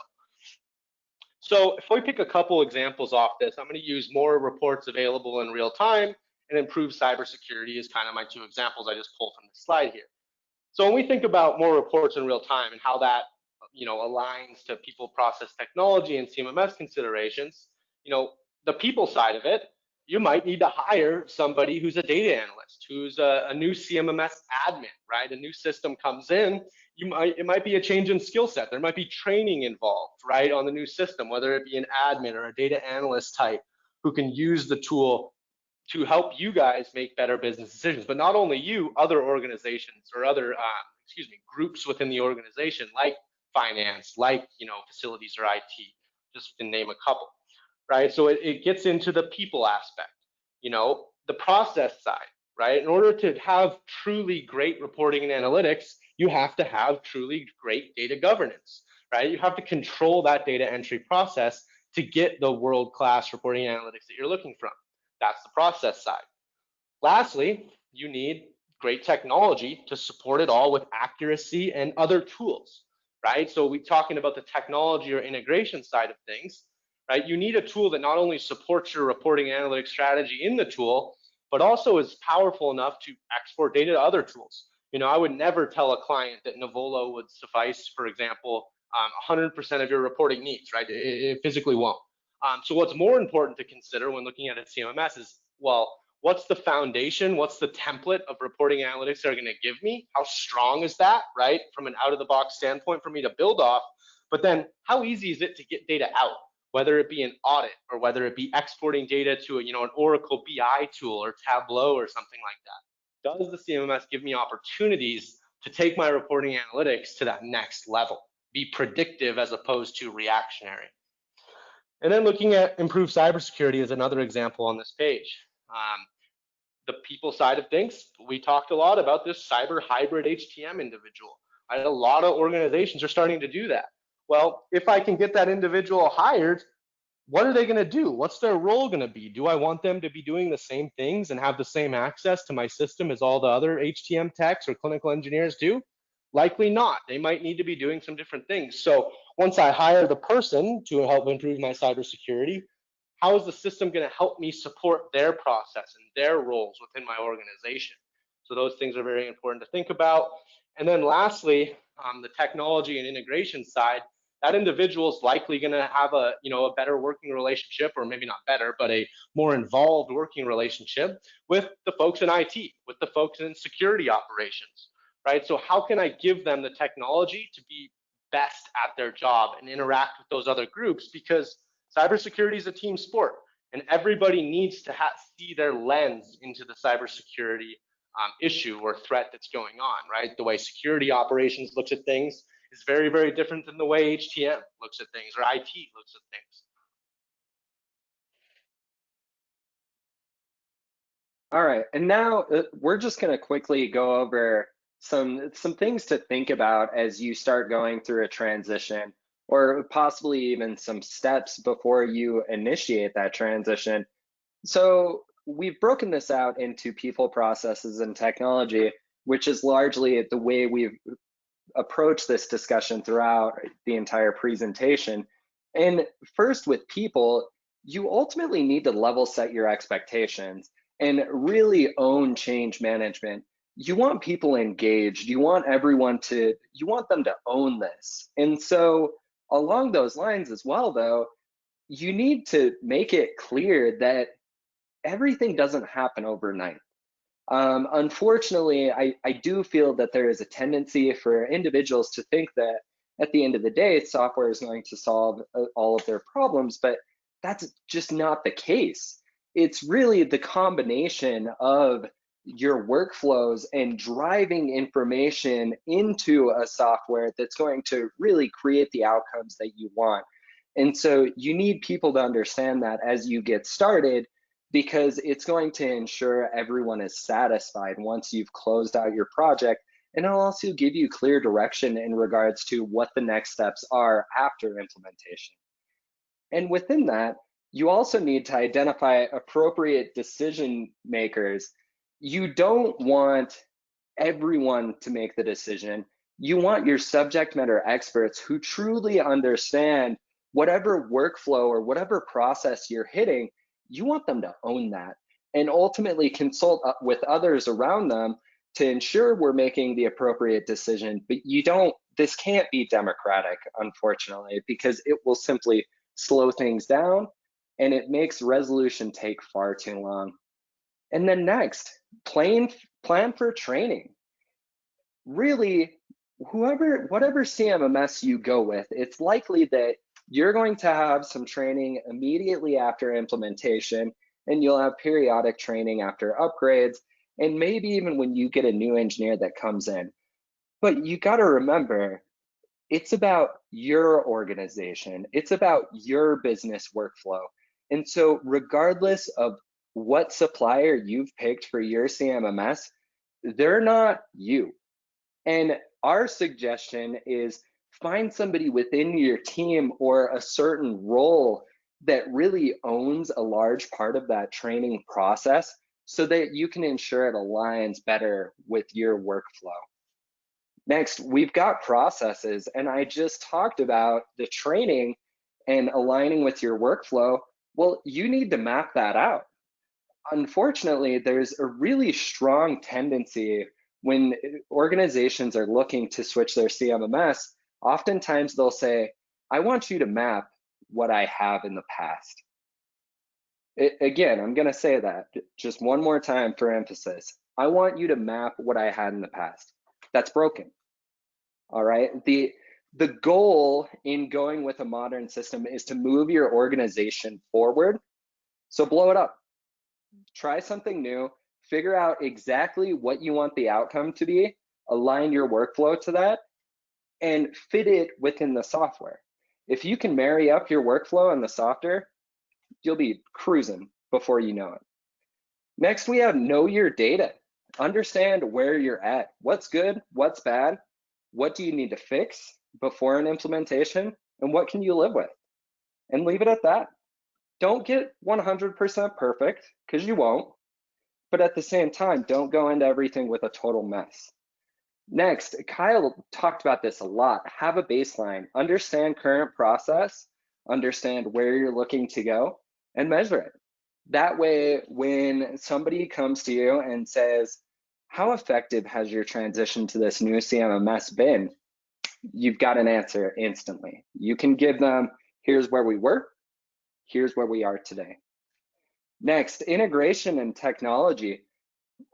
So if we pick a couple examples off this, I'm going to use more reports available in real time and improve cybersecurity as kind of my two examples I just pulled from the slide here. So when we think about more reports in real time and how that aligns to people, process, technology and CMMS considerations, the people side of it, you might need to hire somebody who's a data analyst, who's a new CMMS admin, right? A new system comes in, it might be a change in skill set. There might be training involved, right, on the new system, whether it be an admin or a data analyst type who can use the tool to help you guys make better business decisions. But not only you, other organizations or other, groups within the organization, like finance, like, facilities or IT, just to name a couple, right? So it gets into the people aspect, the process side, right? In order to have truly great reporting and analytics, you have to have truly great data governance, right? You have to control that data entry process to get the world-class reporting and analytics that you're looking from. That's the process side. Lastly, you need great technology to support it all with accuracy and other tools, right? So we're talking about the technology or integration side of things, right? You need a tool that not only supports your reporting and analytics strategy in the tool, but also is powerful enough to export data to other tools. I would never tell a client that Nuvolo would suffice, for example, 100% of your reporting needs, right? It physically won't. So what's more important to consider when looking at a CMMS is, well, what's the foundation? What's the template of reporting analytics they're going to give me? How strong is that, right? From an out-of-the-box standpoint for me to build off. But then how easy is it to get data out, whether it be an audit or whether it be exporting data to an Oracle BI tool or Tableau or something like that? Does the CMMS give me opportunities to take my reporting analytics to that next level, be predictive as opposed to reactionary? And then looking at improved cybersecurity is another example on this page. The people side of things, we talked a lot about this cyber hybrid HTM individual. A lot of organizations are starting to do that. Well, if I can get that individual hired, what are they going to do? What's their role going to be? Do I want them to be doing the same things and have the same access to my system as all the other HTM techs or clinical engineers do? Likely not. They might need to be doing some different things. So once I hire the person to help improve my cybersecurity, how is the system going to help me support their process and their roles within my organization? So those things are very important to think about. And then lastly, the technology and integration side, that individual is likely going to have a better working relationship, or maybe not better, but a more involved working relationship with the folks in IT, with the folks in security operations, right? So how can I give them the technology to be best at their job and interact with those other groups? Because cybersecurity is a team sport, and everybody needs to see their lens into the cybersecurity issue or threat that's going on, right? The way security operations looks at things is very, very different than the way HTM looks at things or IT looks at things. All right, and now we're just going to quickly go over some things to think about as you start going through a transition, or possibly even some steps before you initiate that transition. So we've broken this out into people, processes, and technology, which is largely the way we've approached this discussion throughout the entire presentation. And first, with people, you ultimately need to level set your expectations and really own change management. You want people engaged. You want them to own this. And so along those lines as well, though, you need to make it clear that everything doesn't happen overnight. Unfortunately, I do feel that there is a tendency for individuals to think that at the end of the day, software is going to solve all of their problems, but that's just not the case. It's really the combination of your workflows and driving information into a software that's going to really create the outcomes that you want. And so you need people to understand that as you get started, because it's going to ensure everyone is satisfied once you've closed out your project. And it'll also give you clear direction in regards to what the next steps are after implementation. And within that, you also need to identify appropriate decision makers. You don't want everyone to make the decision. You want your subject matter experts who truly understand whatever workflow or whatever process you're hitting. You want them to own that and ultimately consult with others around them to ensure we're making the appropriate decision. But this can't be democratic, unfortunately, because it will simply slow things down and it makes resolution take far too long. And then next, plan for training. Really, whatever CMMS you go with, it's likely that you're going to have some training immediately after implementation, and you'll have periodic training after upgrades, and maybe even when you get a new engineer that comes in. But you got to remember, it's about your organization. It's about your business workflow. And so regardless of what supplier you've picked for your CMMS, they're not you. And our suggestion is find somebody within your team or a certain role that really owns a large part of that training process so that you can ensure it aligns better with your workflow. Next, we've got processes, and I just talked about the training and aligning with your workflow. Well, you need to map that out. Unfortunately, there's a really strong tendency when organizations are looking to switch their CMMS, oftentimes they'll say, I want you to map what I have in the past. Again, I'm going to say that just one more time for emphasis. I want you to map what I had in the past. That's broken. All right. The goal in going with a modern system is to move your organization forward. So blow it up. Try something new, figure out exactly what you want the outcome to be, align your workflow to that, and fit it within the software. If you can marry up your workflow and the software, you'll be cruising before you know it. Next, we have know your data. Understand where you're at. What's good, what's bad, what do you need to fix before an implementation, and what can you live with? And leave it at that. Don't get 100% perfect, because you won't. But at the same time, don't go into everything with a total mess. Next, Kyle talked about this a lot. Have a baseline, understand current process, understand where you're looking to go, and measure it. That way, when somebody comes to you and says, how effective has your transition to this new CMMS been? You've got an answer instantly. You can give them, here's where we were, here's where we are today. Next, integration and technology.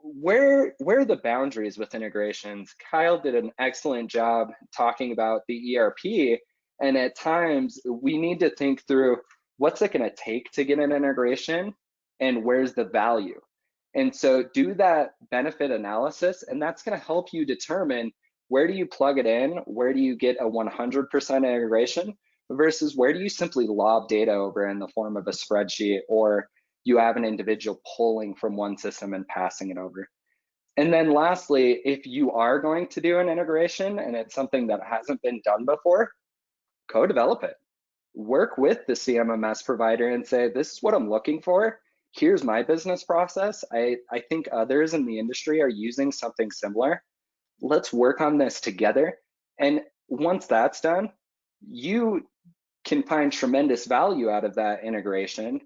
Where are the boundaries with integrations? Kyle did an excellent job talking about the ERP, and at times we need to think through what's it going to take to get an integration and where's the value. And so do that benefit analysis, and that's going to help you determine where do you plug it in, where do you get a 100% integration versus where do you simply lob data over in the form of a spreadsheet, or you have an individual pulling from one system and passing it over. And then lastly, if you are going to do an integration and it's something that hasn't been done before, co-develop it. Work with the CMMS provider and say, this is what I'm looking for. Here's my business process. I think others in the industry are using something similar. Let's work on this together. And once that's done, you can find tremendous value out of that integration.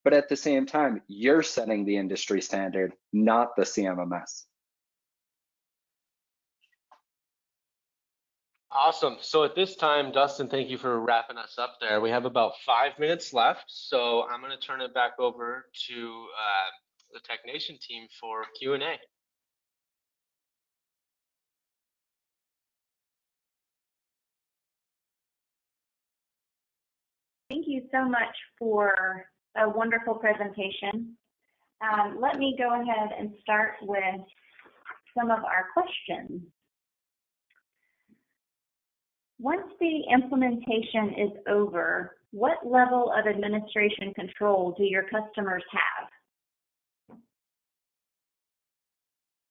But at the same time, you're setting the industry standard, not the CMMS. Awesome. So at this time, Dustin, thank you for wrapping us up there. We have about 5 minutes left, so I'm going to turn it back over to the Technation team for Q&A. Thank you so much for a wonderful presentation. Let me go ahead and start with some of our questions. Once the implementation is over, what level of administration control do your customers have?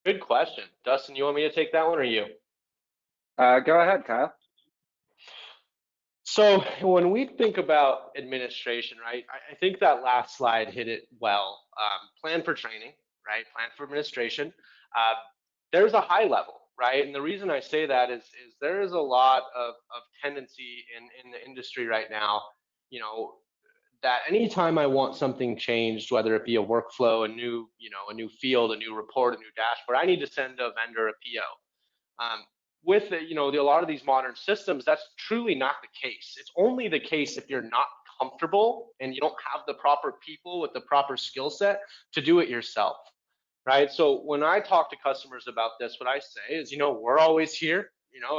Good question. Dustin, you want me to take that one or you? Go ahead, Kyle. So when we think about administration, right, I think that last slide hit it well. Plan for training, right? Plan for administration. There's a high level, right? And the reason I say that is there is a lot of tendency in the industry right now, you know, that anytime I want something changed, whether it be a workflow, a new field, a new report, a new dashboard, I need to send a vendor a PO. With a lot of these modern systems, that's truly not the case. It's only the case if you're not comfortable and you don't have the proper people with the proper skill set to do it yourself, right? So when I talk to customers about this, what I say is, we're always here,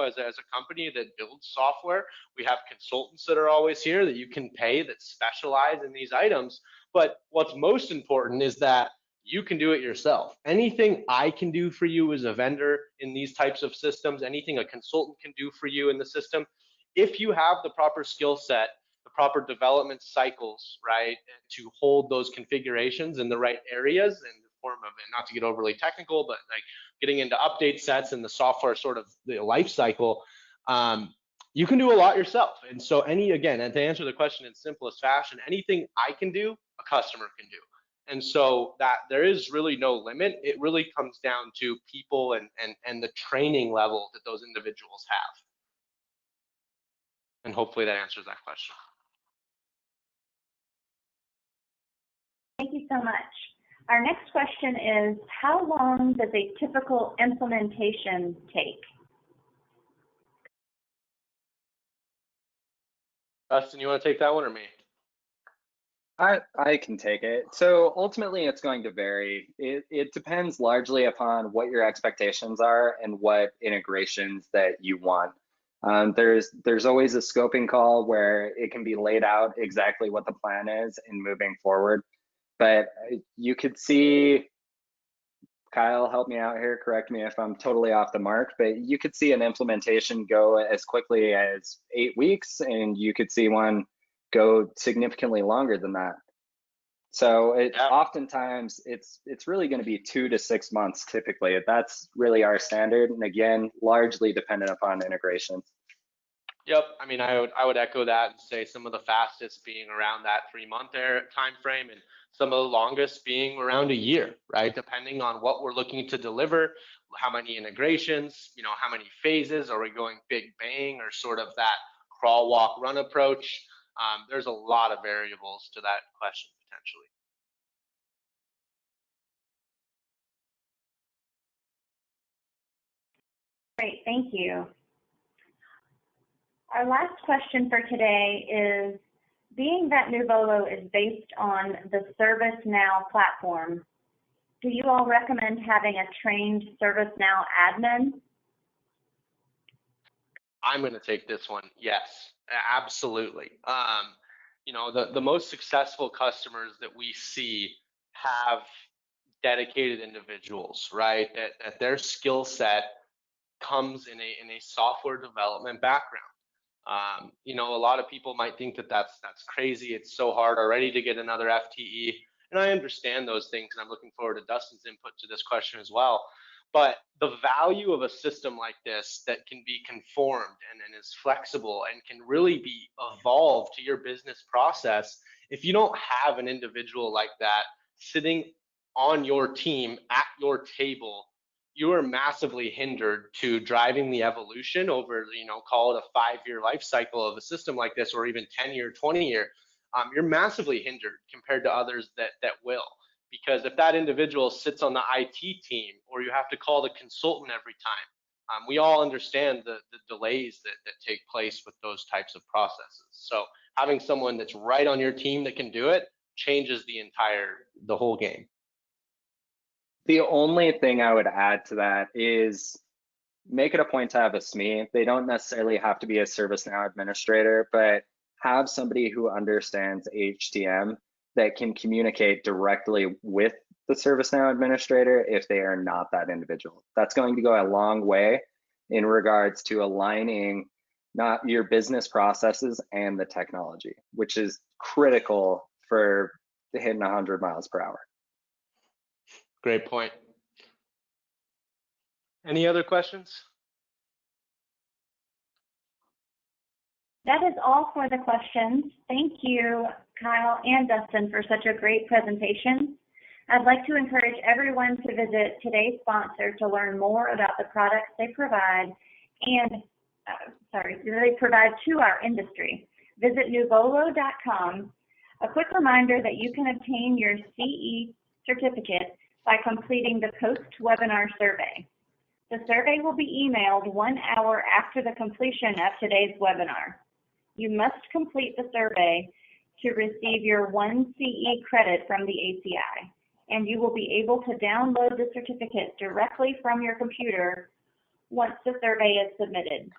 as a company that builds software. We have consultants that are always here that you can pay that specialize in these items. But what's most important is that you can do it yourself. Anything I can do for you as a vendor in these types of systems, anything a consultant can do for you in the system, if you have the proper skill set, the proper development cycles, right, to hold those configurations in the right areas in the form of, and not to get overly technical, but like getting into update sets and the software sort of the life cycle, you can do a lot yourself. And so again, and to answer the question in simplest fashion, anything I can do, a customer can do. And so that there is really no limit. It really comes down to people and the training level that those individuals have. And hopefully that answers that question. Thank you so much. Our next question is, how long does a typical implementation take? Dustin, you want to take that one or me? I can take it. So ultimately, it's going to vary. It depends largely upon what your expectations are and what integrations that you want. There's always a scoping call where it can be laid out exactly what the plan is in moving forward. But you could see, Kyle, help me out here, correct me if I'm totally off the mark, but you could see an implementation go as quickly as 8 weeks, and you could see one go significantly longer than that. So oftentimes it's really going to be 2 to 6 months typically. That's really our standard, and again, largely dependent upon integrations. Yep, I mean, I would echo that and say some of the fastest being around that 3-month time frame, and some of the longest being around a year, right? Depending on what we're looking to deliver, how many integrations, how many phases, are we going big bang or sort of that crawl, walk, run approach? There's a lot of variables to that question potentially. Great, thank you. Our last question for today is, being that Nuvolo is based on the ServiceNow platform, do you all recommend having a trained ServiceNow admin? I'm going to take this one. Yes, absolutely. The most successful customers that we see have dedicated individuals, right? That their skill set comes in a software development background. A lot of people might think that that's crazy. It's so hard already to get another FTE, and I understand those things, and I'm looking forward to Dustin's input to this question as well. But the value of a system like this that can be conformed and is flexible and can really be evolved to your business process, if you don't have an individual like that sitting on your team at your table, you are massively hindered to driving the evolution over, call it a 5-year life cycle of a system like this, or even 10-year, 20-year. You're massively hindered compared to others that will. Because if that individual sits on the IT team, or you have to call the consultant every time, we all understand the delays that take place with those types of processes. So having someone that's right on your team that can do it changes the whole game. The only thing I would add to that is make it a point to have a SME. They don't necessarily have to be a ServiceNow administrator, but have somebody who understands HTM that can communicate directly with the ServiceNow administrator if they are not that individual. That's going to go a long way in regards to aligning not your business processes and the technology, which is critical for hitting 100 miles per hour. Great point. Any other questions? That is all for the questions. Thank you, Kyle and Dustin, for such a great presentation. I'd like to encourage everyone to visit today's sponsor to learn more about the products they provide to our industry. Visit Nuvolo.com. A quick reminder that you can obtain your CE certificate by completing the post-webinar survey. The survey will be emailed 1 hour after the completion of today's webinar. You must complete the survey to receive your 1 CE credit from the ACI, and you will be able to download the certificate directly from your computer once the survey is submitted.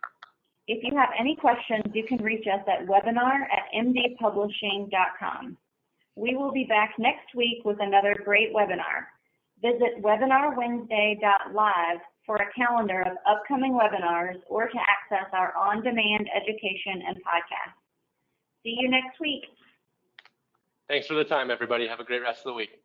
If you have any questions, you can reach us at webinar@mdpublishing.com. We will be back next week with another great webinar. Visit webinarwednesday.live for a calendar of upcoming webinars or to access our on-demand education and podcast. See you next week. Thanks for the time, everybody. Have a great rest of the week.